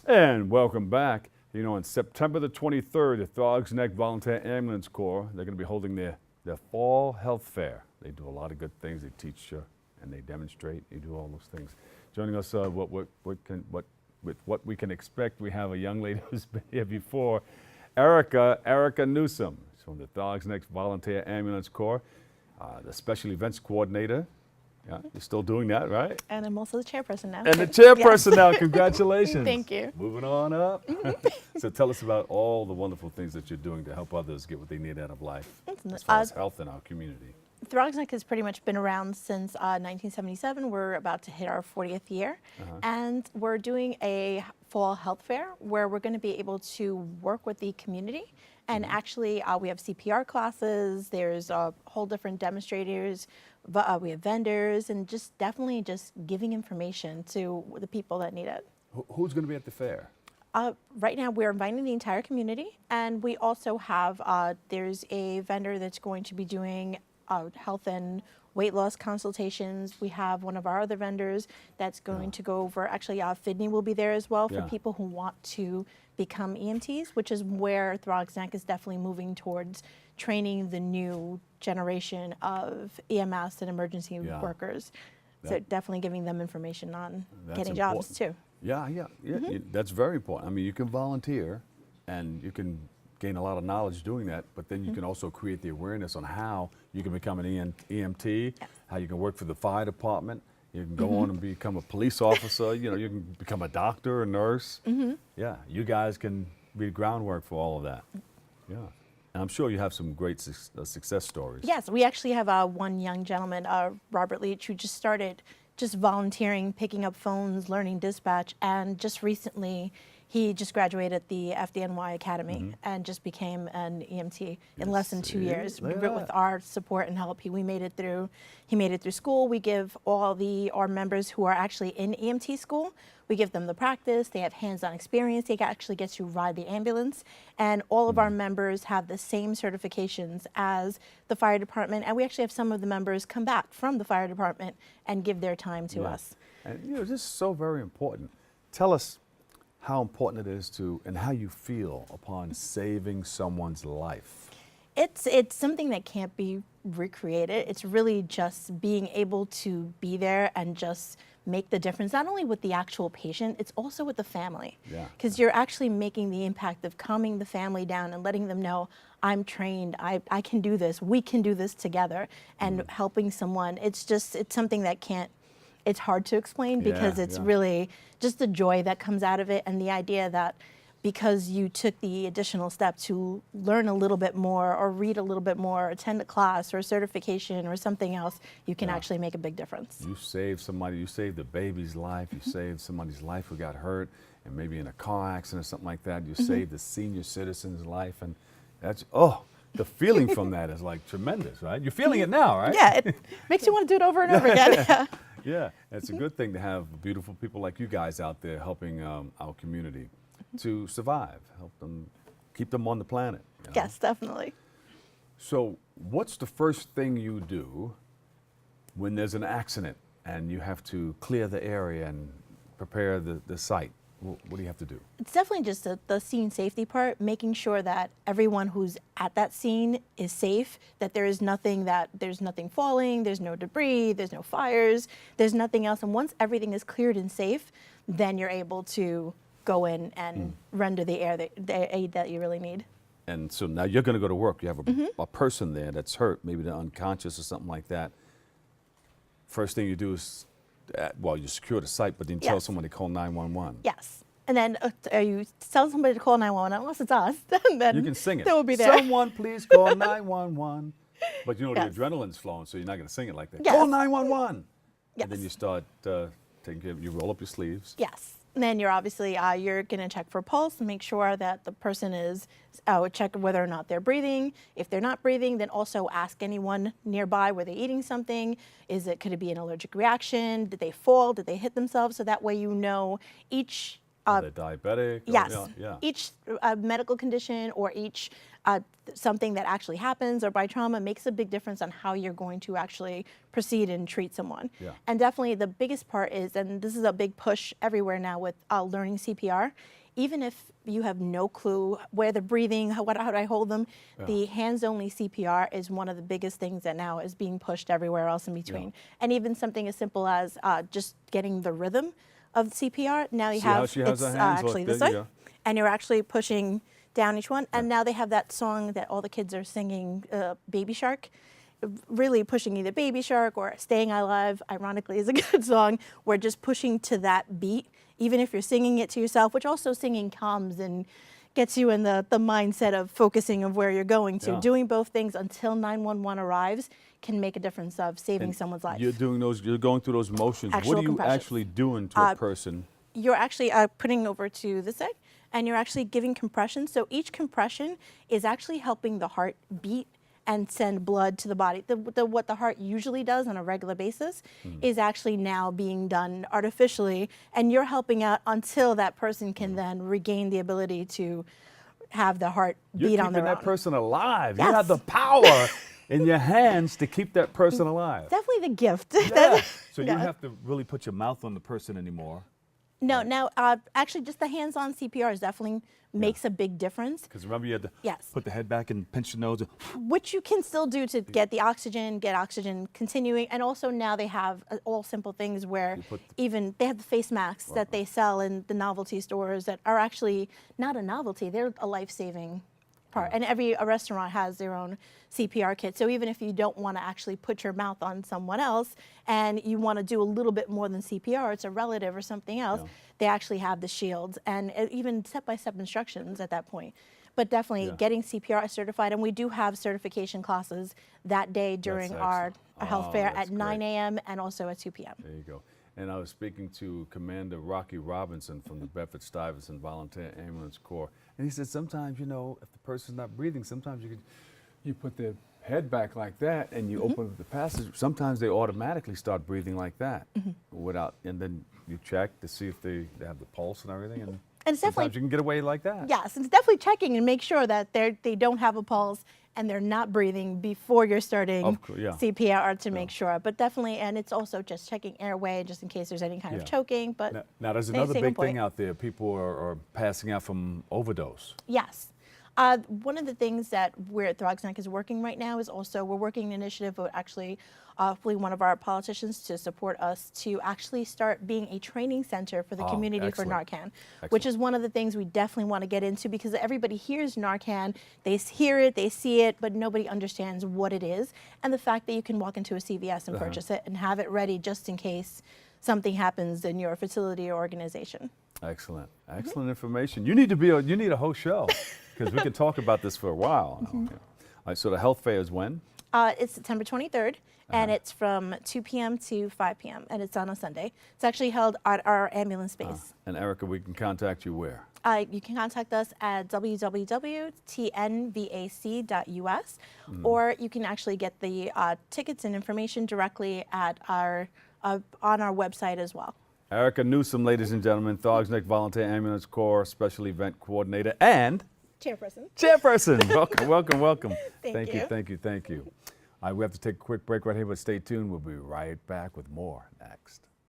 And welcome back. You know, on September the 23rd, the Throggs Volunteer Ambulance Corps, they're going to be holding their fall health fair. They do a lot of good things. They teach and they demonstrate. They do all those things. Joining us, with what we can expect, we have a young lady who's been here before, Erika Newsome. She's from the Throggs Volunteer Ambulance Corps, the Special Events Coordinator. Yeah, you're still doing that, right? And I'm also the chairperson now. And the chairperson now, congratulations. Thank you. Moving on up. So tell us about all the wonderful things that you're doing to help others get what they need out of life as far as health in our community. Throggs has pretty much been around since 1977. We're about to hit our 40th year. And we're doing a fall health fair where we're going to be able to work with the community. And actually, we have CPR classes. There's a whole different demonstrators. We have vendors, and just definitely just giving information to the people that need it. Who's going to be at the fair? Right now, we're inviting the entire community, and we also have, there's a vendor that's going to be doing health and weight loss consultations. We have one of our other vendors that's going to go over, actually Fidney will be there as well for people who want to become EMTs, which is where Throggs is definitely moving towards training the new generation of EMS and emergency workers. So definitely giving them information on getting jobs too. Yeah. That's very important. I mean, you can volunteer and you can gain a lot of knowledge doing that, but then you can also create the awareness on how you can become an EMT, how you can work for the fire department. You can go on and become a police officer. You know, you can become a doctor, a nurse. Yeah, you guys can be the groundwork for all of that. Yeah, and I'm sure you have some great success stories. Yes, we actually have one young gentleman, Robert Leach, who just started just volunteering, picking up phones, learning dispatch, and just recently he just graduated the FDNY Academy and just became an EMT in less than 2 years. With our support and help, he made it through school. We give all our members who are actually in EMT school, we give them the practice, they have hands-on experience, they actually get to ride the ambulance, and all of our members have the same certifications as the fire department, and we actually have some of the members come back from the fire department and give their time to us. And you know, this is so very important. Tell us how important it is and how you feel upon saving someone's life. It's something that can't be recreated. It's really just being able to be there and just make the difference, not only with the actual patient, it's also with the family. Because you're actually making the impact of calming the family down and letting them know, I'm trained, I can do this, we can do this together, and helping someone. It's something that it's hard to explain because it's really just the joy that comes out of it, and the idea that because you took the additional step to learn a little bit more or read a little bit more, attend a class or a certification or something else, you can actually make a big difference. You saved somebody, you saved the baby's life, you saved somebody's life who got hurt and maybe in a car accident or something like that, you saved the senior citizen's life, and that's, the feeling from that is like tremendous, right? You're feeling it now, right? Yeah, it makes you want to do it over and over again. Yeah, it's a good thing to have beautiful people like you guys out there helping our community to survive, help them, keep them on the planet. You know? Yes, definitely. So what's the first thing you do when there's an accident and you have to clear the area and prepare the site? What do you have to do? It's definitely just the scene safety part, making sure that everyone who's at that scene is safe, that there's nothing falling, there's no debris, there's no fires, there's nothing else. And once everything is cleared and safe, then you're able to go in and render the aid that you really need. And so now you're going to go to work. You have a person there that's hurt, maybe they're unconscious or something like that. First thing you do is, you secure the site, but then tell someone to call 911. Yes. And then you tell somebody to call 911, unless it's us, then you can sing it. They will be there. Someone please call 911. But you know, the adrenaline's flowing, so you're not going to sing it like that. Call 911. And then you start taking care of, you roll up your sleeves. Yes. And then you're obviously, you're going to check for pulse and make sure that the person is, check whether or not they're breathing. If they're not breathing, then also ask anyone nearby, were they eating something? Could it be an allergic reaction? Did they fall? Did they hit themselves? So that way you know each Are they diabetic? Yes. Yeah. Each medical condition or each something that actually happens or by trauma makes a big difference on how you're going to actually proceed and treat someone. Yeah. And definitely the biggest part is, and this is a big push everywhere now with learning CPR, even if you have no clue where they're breathing, how do I hold them, the hands-only CPR is one of the biggest things that now is being pushed everywhere else in between. And even something as simple as just getting the rhythm of CPR. Now you See how have, she has it's her hands? actually Look, this there way, you go. and you're actually pushing down each one. And now they have that song that all the kids are singing, Baby Shark, really pushing either Baby Shark or Staying Alive, ironically, is a good song. We're just pushing to that beat, even if you're singing it to yourself, which also singing calms and gets you in the mindset of focusing of where you're going to. Yeah. Doing both things until 911 arrives can make a difference of saving And someone's life. You're doing those. You're going through those motions. Actual What are you compressions. actually doing to a person? You're actually putting over to this side, and you're actually giving compression. So each compression is actually helping the heart beat and send blood to the body. What the heart usually does on a regular basis is actually now being done artificially, and you're helping out until that person can then regain the ability to have the heart You're beat on keeping their that own. person alive. Yes. You have the power in your hands to keep that person alive. Definitely the gift. Yeah. So you Yeah. don't have to really put your mouth on the person anymore. No, now actually just the hands-on CPR is definitely makes a big difference. Because remember, you had to Yes. put the head back and pinch the nose. Which you can still do to get oxygen continuing. And also now they have all simple things where even they have the face masks that they sell in the novelty stores that are actually not a novelty, they're a life-saving part. And every restaurant has their own CPR kit. So even if you don't want to actually put your mouth on someone else and you want to do a little bit more than CPR, it's a relative or something else, they actually have the shields and even step-by-step instructions at that point. But definitely getting CPR certified, and we do have certification classes that day during our health fair at 9 a.m. and also at 2 p.m. There you go. And I was speaking to Commander Rocky Robinson from the Bedford-Stuyvesant Volunteer Ambulance Corps, and he said sometimes, you know, if the person's not breathing, sometimes you put their head back like that and you open up the passage. Sometimes they automatically start breathing like that without, and then you check to see if they have the pulse and everything, and it's sometimes definitely, you can get away like that. yes, it's definitely checking and make sure that they don't have a pulse and they're not breathing before you're starting CPR to make sure. But definitely, and it's also just checking airway just in case there's any kind of choking. But Now there's another big thing out there. People are passing out from overdose. Yes. One of the things that we're at Throggs is working right now is also we're working an initiative with actually hopefully one of our politicians to support us to actually start being a training center for the community for Narcan, which is one of the things we definitely want to get into because everybody hears Narcan, they hear it, they see it, but nobody understands what it is. And the fact that you can walk into a CVS and purchase it and have it ready just in case something happens in your facility or organization. Excellent. Excellent information. You need a whole show because we can talk about this for a while. All right, so the health fair is when? It's September 23rd, and it's from 2 p.m. to 5 p.m., and it's on a Sunday. It's actually held at our ambulance space. And Erika, we can contact you where? You can contact us at www.tnvac.us, or you can actually get the tickets and information directly at our on our website as well. Erika Newsome, ladies and gentlemen, Throggs Volunteer Ambulance Corps Special Event Coordinator and Chairperson. Welcome, welcome, welcome. Thank you. All right, we have to take a quick break right here, but stay tuned. We'll be right back with more next.